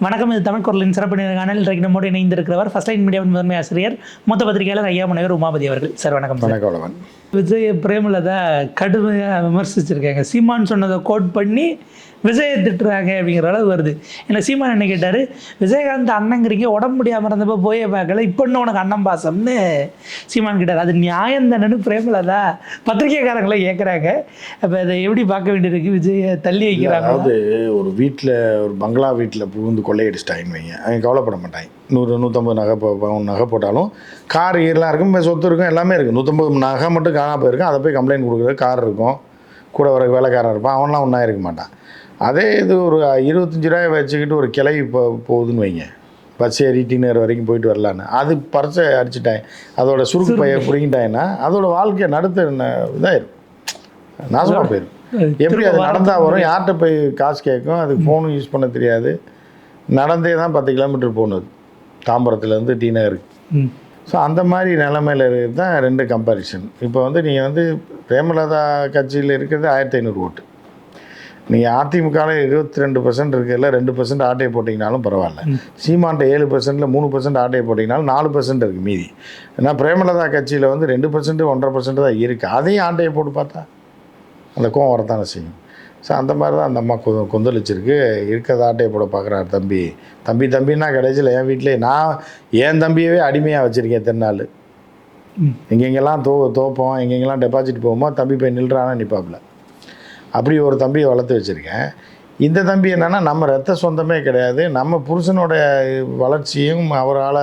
வணக்கம். இது தமிழ் குரலின் சிறப்பு நேர்காணல். இன்றைக்கு நம்மோடு இணைந்திருக்கிறவர் ஃபர்ஸ்ட் லைன் மீடியாவின் முதன்மை ஆசிரியர், மூத்த பத்திரிகையாளர் ஐயா முனைவர் உமாபதி அவர்கள். சார் வணக்கம். வணக்கம். விஜய் பிரேமலதா கடுமையாக விமர்சிச்சிருக்காங்க. சீமான் சொன்னதை கோட் பண்ணி விஜயை திட்டுறாங்க அப்படிங்கிற அளவு வருது. ஏன்னா சீமான் என்ன கேட்டார், விஜயகாந்த் அண்ணங்கிறீங்க, உடம்பு முடியாமல் இருந்தப்போ போயே பார்க்கல, இப்போ இன்னும் உனக்கு அண்ணன் பாசம்னு சீமான் கேட்டார். அது நியாயம் தானேன்னு பிரேமலதா பத்திரிகைக்காரங்களே கேட்குறாங்க. அப்போ அதை எப்படி பார்க்க வேண்டியிருக்கு? விஜயை தள்ளி வைக்கிறாங்க. அதாவது ஒரு வீட்டில், ஒரு பங்களா வீட்டில் புகுந்து கொள்ளையடிச்சிட்டாங்கன்னு வைங்க, அவங்க கவலைப்பட மாட்டாங்க. 100-150 நகை போட்டாலும் கார் ஈரெலாம் இருக்கும், சொத்து இருக்கும், எல்லாமே இருக்குது. 150 நகை மட்டும் காணாமல் போயிருக்கும். அதை போய் கம்ப்ளைண்ட் கொடுக்குறது, கார் இருக்கும், கூட வர வேலைக்காரன் இருப்பான், அவன்லாம் ஒன்றா இருக்க மாட்டான். அதே இது ஒரு 25 ரூபாய் வச்சுக்கிட்டு ஒரு கிளை போகுதுன்னு வைங்க, பஸ் ஏறி டின்னர் வரைக்கும் போயிட்டு வரலான்னு, அது பறிச்சை அடிச்சுட்டாங்க, அதோட சுருக்கு பையை பிடிங்கிட்டாங்கன்னா அதோட வாழ்க்கை நடத்த இதாகிடும், நாசமாக போயிடும். எப்படி அது நடந்தால் வரும், யார்கிட்ட போய் காசு கேட்கும், அதுக்கு ஃபோனும் யூஸ் பண்ண தெரியாது. நடந்தே தான் 10 கிலோமீட்டர் போகணுது தாம்பரத்துலேருந்து டி நகருக்கு. ஸோ அந்த மாதிரி நிலைமையில் இருக்கிறது தான் 2 கம்பேரிசன். இப்போ நீங்கள் பிரேமலதா கட்சியில் இருக்கிறது 1500 ஓட்டு. நீங்கள் அதிமுகவில் 22% இருக்கிறதுல 2% ஆட்டையை போட்டிங்கனாலும் பரவாயில்ல. சீமான்ட்ட 7%, 3% ஆட்டையை போட்டிங்கனாலும் 4% இருக்குது மீதி. ஏன்னா பிரேமலதா கட்சியில் 2%, 1.5% தான் இருக்குது. அதையும் ஆட்டையை போட்டு பார்த்தா அந்த கோவம் வரத்தானே செய்யும். ஸோ அந்த மாதிரி தான் அந்த அம்மா கொந்தளிச்சிருக்கு. இருக்கிறத ஆட்டையை போட பார்க்குறாரு தம்பின்னா கடைசியில் என் வீட்டிலே என் தம்பியவே அடிமையாக வச்சுருக்கேன். தென்னாள் எங்கெங்கெல்லாம் தோப்போம், எங்கெங்கெல்லாம் டெபாசிட் போகுமோ தம்பி போய் நில்றானா நிற்பாப்புல. அப்படி ஒரு தம்பியை வளர்த்து வச்சுருக்கேன். இந்த தம்பி என்னென்னா, நம்ம ரத்த சொந்தமே கிடையாது, நம்ம புருஷனோட வளர்ச்சியும் அவரால்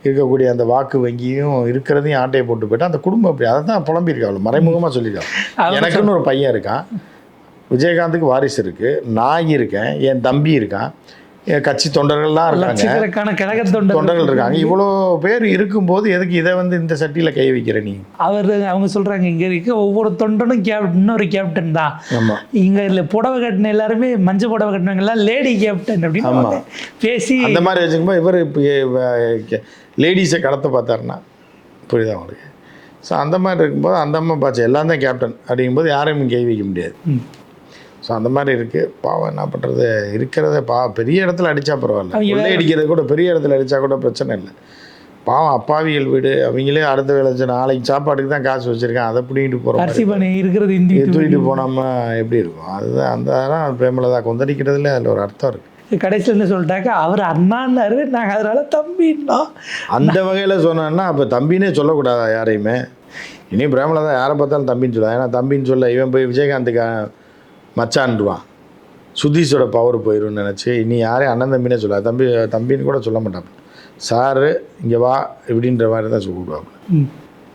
இருக்கக்கூடிய அந்த வாக்கு வங்கியும் இருக்கிறதையும் ஆட்டையை போட்டு போய்ட்டு அந்த குடும்பம் அப்படி அதை தான் புலம்பியிருக்காள், மறைமுகமாக சொல்லியிருக்காள். எனக்குன்னு ஒரு பையன் இருக்கான், விஜயகாந்துக்கு வாரிசு இருக்குது, நான் இருக்கேன், என் தம்பி இருக்கான், என் கட்சி தொண்டர்கள்லாம் இருக்காங்க, தொண்டர்கள் இருக்காங்க. இவ்வளோ பேர் இருக்கும்போது எதுக்கு இதை இந்த சட்டியில் கை வைக்கிற நீ? அவங்க சொல்கிறாங்க, இங்கே இருக்க ஒவ்வொரு தொண்டனும் இன்னொரு கேப்டன் தான். ஆமாம், இங்கே இல்லை புடவை கட்டின எல்லாருமே மஞ்சள் புடவை கட்டினவங்கெல்லாம் லேடி கேப்டன் அப்படின்னு பேசி அந்த மாதிரி வச்சுக்கும்போது இவர் இப்போ லேடிஸை கடத்த பார்த்தாருன்னா புரியுதா அவங்களுக்கு? ஸோ அந்த மாதிரி இருக்கும்போது அந்த அம்மா பாச்சு எல்லாம் தான் கேப்டன் அப்படிங்கும்போது யாரையும் கை வைக்க முடியாது. ஸோ அந்த மாதிரி இருக்குது. பாவம் என்ன பண்ணுறது, இருக்கிறத பெரிய இடத்துல அடித்தா பரவாயில்ல, உள்ளே அடிக்கிறது கூட பெரிய இடத்துல அடித்தா கூட பிரச்சனை இல்லை. பாவம் அப்பாவிகள் வீடு, அவங்களே அடுத்த வேலை நாளைக்கு சாப்பாட்டுக்கு தான் காசு வச்சுருக்கேன், அதை பிடிக்கிட்டு போகிறோம், இருக்கிறது தூக்கிட்டு போனோம்னா எப்படி இருக்கும்? அதுதான் அதெல்லாம் பிரேமலதா கொந்தளிக்கிறதுல அதில் ஒரு அர்த்தம் இருக்குது. கடைசியில் என்ன சொல்லிட்டாக்க, அவர் அண்ணான்னாரு, நாங்கள் அதனால தம்பின்னா அந்த வகையில் சொன்னோன்னா அப்போ தம்பின்னே சொல்லக்கூடாதா யாரையுமே? இனி பிரேமலதா யாரை பார்த்தாலும் தம்பின்னு சொல்லுவாங்க. ஏன்னா தம்பின்னு சொல்ல இவன் போய் விஜயகாந்துக்கு மச்சான்டுவான், சுதீஷோட பவர் போயிடும்னு நினச்சி இனி யாரையும் அண்ணன் தம்பினே சொல்லாது, தம்பின்னு கூட சொல்ல மாட்டாங்க. சாரு இங்கே வா இப்படின்ற மாதிரி தான் சொல்லிவிடுவாங்க.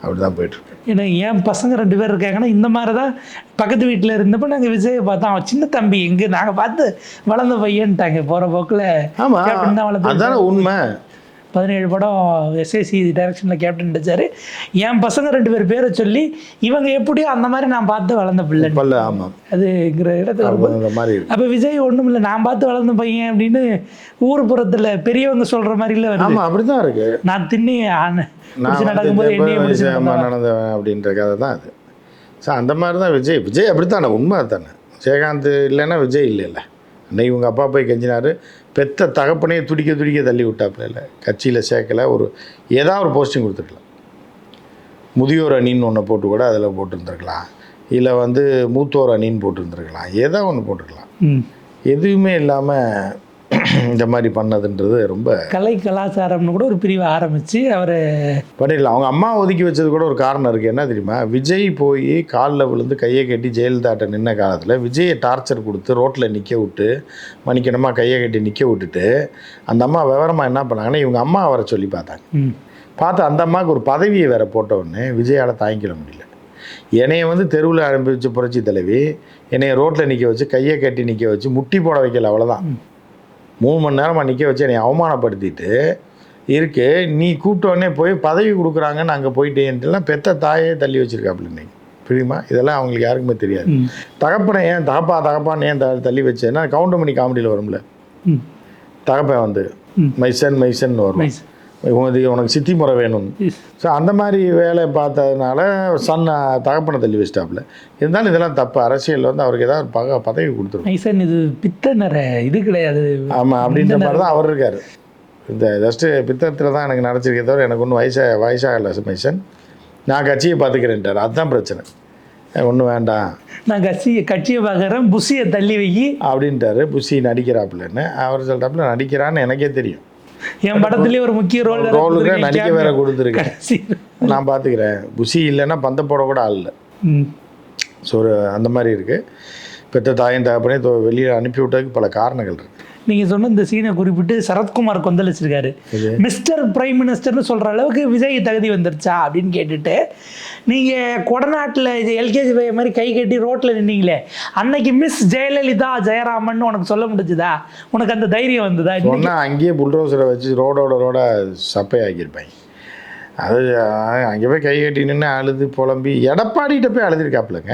அப்படி தான் போயிட்டுருக்கு. ஏன்னா என் பசங்க 2 பேர் இருக்காங்கன்னா இந்த மாதிரி தான் பக்கத்து வீட்டில் இருந்தப்போ நாங்கள் விஜயை பார்த்தோம், அவன் சின்ன தம்பி எங்கே நாங்கள் பார்த்து வளர்ந்த பையன்ட்டாங்க போகிற போக்கில். ஆமாம், அதுதானே உண்மை. 17 படம் எஸ்ஏசி டைரக்ஷனில் கேப்டன் நடிச்சார். என் பசங்க 2 பேர் பேரை சொல்லி இவங்க எப்படியோ அந்த மாதிரி நான் பார்த்து வளர்ந்த பிள்ளை. ஆமாம், அதுங்கிற இடத்துல மாதிரி. அப்போ விஜய் ஒன்றும் இல்லை, நான் பார்த்து வளர்ந்த பையன் அப்படின்னு ஊர்புறத்தில் பெரியவங்க சொல்கிற மாதிரில வருது. ஆமாம், அப்படி தான் இருக்குது. நான் தின்னி நடக்கும்போது நடந்தவன் அப்படின்ற கதை தான் அது. ஸோ அந்த மாதிரி தான் விஜய் அப்படித்தானே, உண்மை தானே. விஜயகாந்த் இல்லைன்னா விஜய் இல்லை. அன்னைக்கு இவங்க அப்பா போய் கெஞ்சினார், பெத்த தகப்பனையே துடிக்க தள்ளி விட்டாப்புல, இல்லை கட்சியில் சேர்க்கலை, ஏதாவது ஒரு போஸ்டிங் கொடுத்துருக்கலாம், முதியோர் அணின்னு ஒன்று போட்டு கூட அதில் போட்டுருந்துருக்கலாம், இல்லை மூத்தோர் அணின்னு போட்டுருந்துருக்கலாம், ஏதோ ஒன்று போட்டுருக்கலாம். எதுவுமே இல்லாமல் இந்த மாதிரி பண்ணதுன்றது ரொம்ப கலை கலாச்சாரம்னு கூட ஒரு பிரிவை ஆரம்பித்து அவர் பண்ணிடலாம். அவங்க அம்மா ஒதுக்கி வச்சது கூட ஒரு காரணம் இருக்குது. என்ன தெரியுமா? விஜய் போய் காலில் விழுந்து கையை கட்டி ஜெயலலிதாட்ட நின்ன காலத்தில் விஜயை டார்ச்சர் கொடுத்து ரோட்டில் நிற்க விட்டு மணிக்கணமாக கையை கட்டி நிற்க விட்டுட்டு அந்த அம்மா விவரமாக என்ன பண்ணாங்கன்னா, இவங்க அம்மா அவரை சொல்லி பார்த்து அந்த அம்மாவுக்கு ஒரு பதவியை வேறு போட்டவுடனே விஜயால் தாங்கிக்கிட முடியல. என்னைய தெருவில் அனுப்பி புரட்சி தலைவி என்னைய ரோட்டில் நிற்க வச்சு கையை கட்டி நிற்க வச்சு முட்டி போட வைக்கல, அவ்வளோதான். 3 மணி நேரமாக நிற்க வச்சு என்னை அவமானப்படுத்திட்டு இருக்கு. நீ கூப்பிட்டோடனே போய் பதவி கொடுக்குறாங்கன்னு அங்கே போயிட்டேன்ட்டுலாம் பெத்த தாயே தள்ளி வச்சுருக்காப்புல. இன்னைக்கு புரியுமா? இதெல்லாம் அவங்களுக்கு யாருக்குமே தெரியாது. தகப்பனை ஏன் தகப்பான்னு ஏன் தள்ளி வச்சேன்னா கவுண்டமணி காமெடியில் வரும்ல, தகப்பன் மைசன் வரும், உனக்கு சித்தி முறை வேணும்னு. ஸோ அந்த மாதிரி வேலை பார்த்ததுனால தகப்பனை தள்ளி வச்சிட்டாப்புல. இருந்தாலும் இதெல்லாம் தப்பு. அரசியலில் வந்து அவருக்கு ஏதாவது பதவி கொடுத்துரும். ஐசன் இது பித்தனர இது கிடையாது. ஆமாம், அப்படின்ற மாதிரி தான் அவர் இருக்கார். இந்த ஜஸ்ட்டு பித்தத்தில் தான் எனக்கு நடச்சிருக்கே தவிர எனக்கு ஒன்றும் வயசாகலை மைசன். நான் கட்சியை பார்த்துக்கிறேன்ட்டார். அதுதான் பிரச்சனை. ஒன்றும் வேண்டாம், நான் கட்சியை பார்க்குறேன், புஷியை தள்ளி வைக்கி அப்படின்ட்டாரு. புஷி நடிக்கிறாப்புலன்னு அவர் சொல்கிறாப்புல. நடிக்கிறான்னு எனக்கே தெரியும். என் படத்துலேயே ஒரு முக்கிய ரோலுக்கு நடிக்க வேற கொடுத்துருக்கேன். நான் பார்த்துக்கிறேன். புஷி இல்லைன்னா பந்த போட கூட ஆள் இல்லை. ஸோ அந்த மாதிரி இருக்குது. பெற்ற தாயின் தகப்பனே வெளியில் அனுப்பி விட்டதுக்கு பல காரணங்கள் இருக்குது. நீங்கள் சொன்ன இந்த சீனை குறிப்பிட்டு சரத்குமார் கொந்தளிச்சிருக்காரு. மிஸ்டர் பிரைம் மினிஸ்டர்னு சொல்கிற அளவுக்கு விஜய் தகுதி வந்துருச்சா அப்படின்னு கேட்டுட்டு, நீங்கள் கொடநாட்டில் இது எல்கேஜி பையன் மாதிரி கை கட்டி ரோட்டில் நின்னீங்களே, அன்னைக்கு மிஸ் ஜெயலலிதா ஜெயராமன் உனக்கு சொல்ல முடிஞ்சுதா? உனக்கு அந்த தைரியம் வந்ததா? சொன்னால் அங்கேயே புல்டோசரை வச்சு ரோட சப்பையாக்கியிருப்பாங்க. அது அங்கே போய் கை கட்டி நின்று அழுது புலம்பி எடப்பாடிகிட்ட போய் அழுதுருக்காப்புலங்க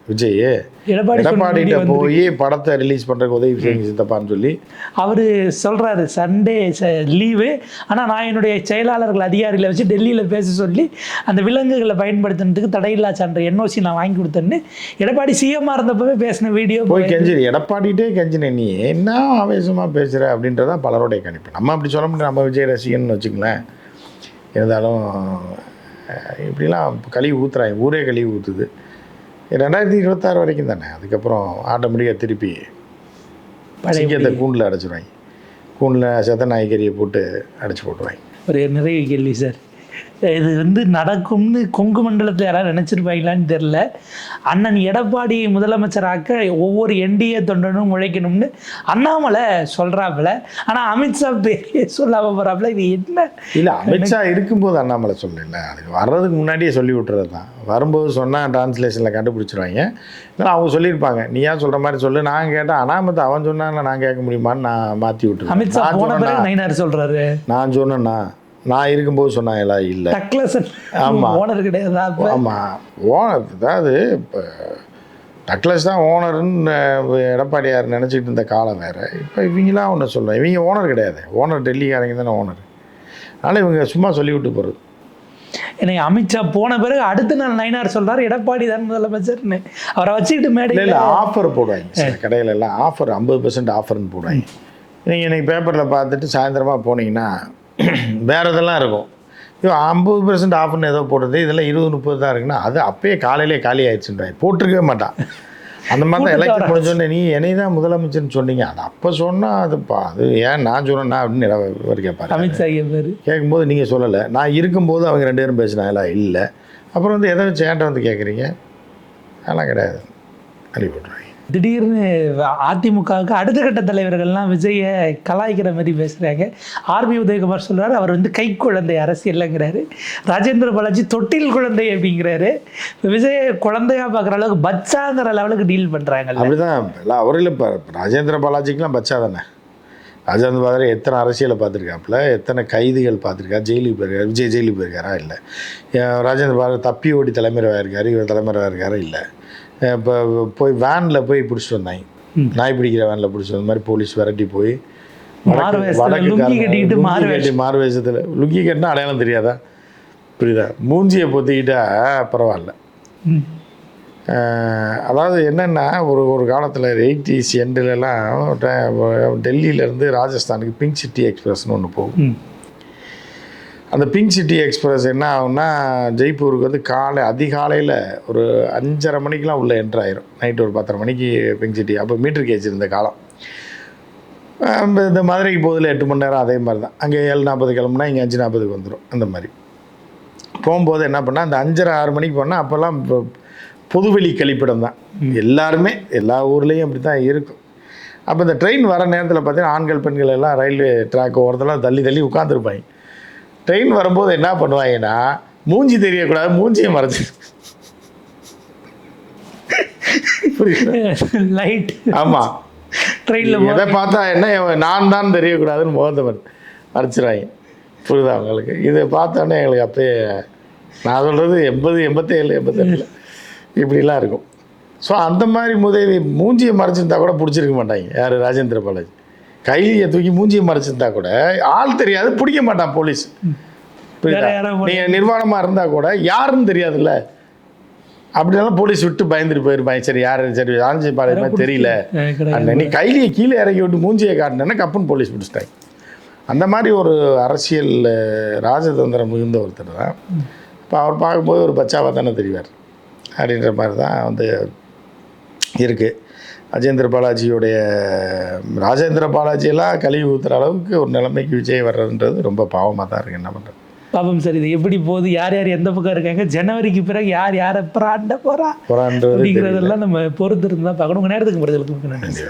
விஜய். எடப்பாடிகிட்ட போய் படத்தை ரிலீஸ் பண்ணுறதுக்கு உதவி செய்யுங்க சித்தப்பான்னு சொல்லி அவர் சொல்கிறாரு, சண்டே லீவு, ஆனால் நான் என்னுடைய செயலாளர்கள் அதிகாரிகளை வச்சு டெல்லியில் பேச சொல்லி அந்த விலங்குகளை பயன்படுத்துறதுக்கு தடையில்லா சான்ற என்ஓசி நான் வாங்கி கொடுத்தேன்னு எடப்பாடி சிஎம்மாக இருந்தப்பவே பேசின வீடியோ போய் கெஞ்சிரு. எடப்பாடிகிட்டே கெஞ்சின நீ என்ன ஆவேசமாக பேசுகிற அப்படின்றதான் பலருடைய கணிப்பு. நம்ம அப்படி சொல்ல முடியும், நம்ம விஜய் ரசிகன்னு வச்சுங்களேன். இருந்தாலும் இப்படிலாம் கழிவு ஊற்றுறாங்க, ஊரே கழிவு ஊற்றுது. 2026 வரைக்கும் தானே. அதுக்கப்புறம் ஆட்டோமேட்டிக்காக திருப்பி சிங்கத்தை கூண்டில் அடைச்சிடுவாங்க. கூண்டில் செத்த நாய்கறியை போட்டு அடைச்சி போட்டுருவாங்க. ஒரு நிறைய கேள்வி சார், இது வந்து நடக்கும்னு கொங்கு மண்டலத்தில் யாராவது நினச்சிருப்பாங்களான்னு தெரில. அண்ணன் எடப்பாடி முதலமைச்சராக்க ஒவ்வொரு என்டிஏ தொண்டனும் உழைக்கணும்னு அண்ணாமலை சொல்கிறாப்புல. ஆனால் அமித்ஷா பேரே சொல்லாம போகிறாப்புல. இது என்ன இல்லை, அமித்ஷா இருக்கும்போது அண்ணாமலை சொல்லல, அதுக்கு வர்றதுக்கு முன்னாடியே சொல்லி விட்டுறது தான். வரும்போது சொன்னால் டிரான்ஸ்லேஷனில் கண்டுபிடிச்சிருவாங்க. இல்லை அவங்க சொல்லியிருப்பாங்க, நீ ஏன் சொல்கிற மாதிரி சொல்லு. நான் கேட்டேன், அனாமத்தை அவன் சொன்னா நான் கேட்க முடியுமான்னு நான் மாற்றி விட்டுருவேன். அமித்ஷா போன பிறகு நயினார் சொல்கிறாரு, நான் சொன்னேன்னா நான் இருக்கும்போது சொன்னாங்களா? இல்லை. ஆமாம், ஓனர் கிடையாது. ஆமாம், ஓனர். அதாவது இப்போ டக்ளஸ் தான் ஓனருன்னு எடப்பாடியார் நினச்சிக்கிட்டு இருந்த காலம் வேறு. இப்போ இவங்களாம் ஒன்று சொல்லுவேன், இவங்க ஓனர் கிடையாது. ஓனர் டெல்லிக்காரங்க தானே ஓனர். அதனால் இவங்க சும்மா சொல்லிவிட்டு போகிறது. எனக்கு அமித்ஷா போன பிறகு அடுத்த நாள் நயினார் சொல்கிறார் எடப்பாடி தான் முதலமைச்சர்னு. அவரை வச்சுக்கிட்டு மேடையில் இல்லை ஆஃபர் போடுவாங்க. சில கடையில் எல்லாம் ஆஃபர் 50% ஆஃபர்னு போடுவாங்க. நீங்கள் இன்றைக்கி பேப்பரில் பார்த்துட்டு சாயந்தரமாக போனீங்கன்னா வேறு இதெல்லாம் இருக்கும். இப்போ 50% ஆஃபர்னு ஏதோ போடுறது, இதெல்லாம் 20-30 தான் இருக்குன்னா அது அப்பயே காலையிலே காலி ஆயிடுச்சுன்றாங்க. போட்டிருக்கவே மாட்டான். அந்த மாதிரி தான் எலெக்ஷன் முடிஞ்சோடனே நீ என்னை தான் முதலமைச்சர்னு சொன்னீங்க. அது அப்போ சொன்னால் அது ஏன் நான் சொன்னேன்னா அப்படின்னு இவர் கேட்பார். அமித்ஷா கேட்பார். கேட்கும்போது நீங்கள் சொல்லலை, நான் இருக்கும்போது அவங்க 2 பேரும் பேசினாங்களா? இல்லை. அப்புறம் வந்து எதை வச்சு ஏன்ட்ட வந்து கேட்குறீங்க? அதெல்லாம் கிடையாது, அனுப்பிவிட்றாங்க. திடீர்னு அதிமுகவுக்கு அடுத்த கட்ட தலைவர்கள்லாம் விஜயை கலாய்க்கிற மாதிரி பேசுகிறாங்க. ஆர்பி உதயகுமார் சொல்கிறார், அவர் வந்து கை குழந்தை அரசியல்ங்கிறாரு. ராஜேந்திர பாலாஜி தொட்டில் குழந்தை அப்படிங்கிறாரு. விஜயை குழந்தையாக பார்க்குற அளவுக்கு பச்சாங்கிற லெவலுக்கு டீல் பண்ணுறாங்க. அப்படிதான் எல்லாம் அவரில். இப்போ ராஜேந்திர பாலாஜிக்கெலாம் பச்சா தானே. ராஜேந்திர பாலாஜி எத்தனை அரசியலை பார்த்துருக்காப்புல, எத்தனை கைதிகள் பார்த்துருக்கா, ஜெயிலுக்கு போயிருக்காரு. விஜய் ஜெயிலுக்கு போயிருக்காரா? இல்லை. ராஜேந்திர பாலாஜி தப்பி ஓடி தலைமறைவாக இருக்கார், இவர் தலைமறைவாக இருக்காரா? இல்லை. இப்போ போய் வேனில் போய் பிடிச்சிட்டு வந்தாங்க, நாய் பிடிக்கிற வேனில் பிடிச்சிட்டு வந்த மாதிரி போலீஸ் விரட்டி போய் மாறு வேஷத்தில் லுங்கி கட்டினா அடையாளம் தெரியாதா? புரியுதா? மூஞ்சியை பொத்திக்கிட்டா பரவாயில்ல. அதாவது என்னென்னா ஒரு காலத்தில் 80s எண்டுலலாம் டெல்லியிலேருந்து ராஜஸ்தானுக்கு பிங்க் சிட்டி எக்ஸ்பிரஸ்னு ஒன்று போகும். அந்த பிங்க் சிட்டி எக்ஸ்பிரஸ் என்ன ஆகும்னா, ஜெய்ப்பூருக்கு வந்து அதிகாலையில் ஒரு 5:30 மணிக்கெலாம் உள்ளே என்ட்ரு ஆயிரும். நைட்டு ஒரு 10:30 மணிக்கு பிங்க் சிட்டி. அப்போ மீட்டர் கேஜ் இருந்த காலம். இந்த மதுரைக்கு போதில் 8 மணி நேரம். அதே மாதிரி தான் அங்கே 7:40 கிளம்புனா இங்கே 5:40 வந்துடும். அந்த மாதிரி போகும்போது என்ன பண்ணால், அந்த 5:30-6 மணிக்கு போனால் அப்போல்லாம் பொதுவெளி கழிப்பிடம் தான். எல்லாருமே எல்லா ஊர்லேயும் அப்படி தான் இருக்கும். அப்போ இந்த ட்ரெயின் வர நேரத்தில் பார்த்தீங்கன்னா ஆண்கள் பெண்கள் எல்லாம் ரயில்வே ட்ராக் ஓரத்தெல்லாம் தள்ளி உட்காந்துருப்பாங்க. ட்ரெயின் வரும்போது என்ன பண்ணுவாங்கன்னா, மூஞ்சி தெரியக்கூடாது, மூஞ்சியை மறைச்சி லைட். ஆமாம், ட்ரெயினில் எதை பார்த்தா என்ன நான் தான் தெரியக்கூடாதுன்னு முகந்தவன் மறைச்சிடுவாங்க. புரியுதா அவங்களுக்கு? இதை பார்த்தோன்னே எங்களுக்கு அப்பயே நான் சொல்கிறது 80, 87, 88 இப்படிலாம் இருக்கும். ஸோ அந்த மாதிரி மூஞ்சியை மறைச்சிருந்தா கூட பிடிச்சிருக்க மாட்டாங்க. யார்? ராஜேந்திர பாலாஜி. கைலியை தூக்கி மூஞ்சியை மறைச்சிருந்தா கூட ஆள் தெரியாது, பிடிக்க மாட்டான் போலீஸ். வேற யாராவது நீங்கள் நிர்வாணமாக இருந்தால் கூட யாருன்னு தெரியாதுல்ல, அப்படினாலும் போலீஸ் விட்டு பயந்துட்டு போயிருப்பாங்க. சரி யார் சரி ஆரஞ்சு பாளையமா தெரியல, நீ கைலியை கீழே இறக்கி விட்டு மூஞ்சியை காட்டினேன்னா கப்புன்னு போலீஸ் பிடிச்சிட்டாங்க. அந்த மாதிரி ஒரு அரசியல் ராஜதந்திரம் மிகுந்த ஒருத்தர் தான். இப்போ அவர் பார்க்கும்போது ஒரு பச்சாவாக தானே தெரிவார் அப்படின்ற மாதிரி தான் வந்து இருக்குது. ராஜேந்திர பாலாஜியெல்லாம் கழுவி ஊற்றுற அளவுக்கு ஒரு நிலைமைக்கு விஜய் வர்றதுன்றது ரொம்ப பாவமாக தான் இருக்குது. என்ன பண்ணுறது பாப்போம் சார், இது எப்படி போகுது, யார் யார் எந்த பக்கம் இருக்காங்க, ஜனவரிக்கு பிறகு யார் யாரை பிராண்ட போகிறா போகிறான்றது அப்படிங்கிறதெல்லாம் நம்ம பொறுத்து இருந்தால் பார்க்கணும். உங்கள் நேரத்துக்கு நன்றி.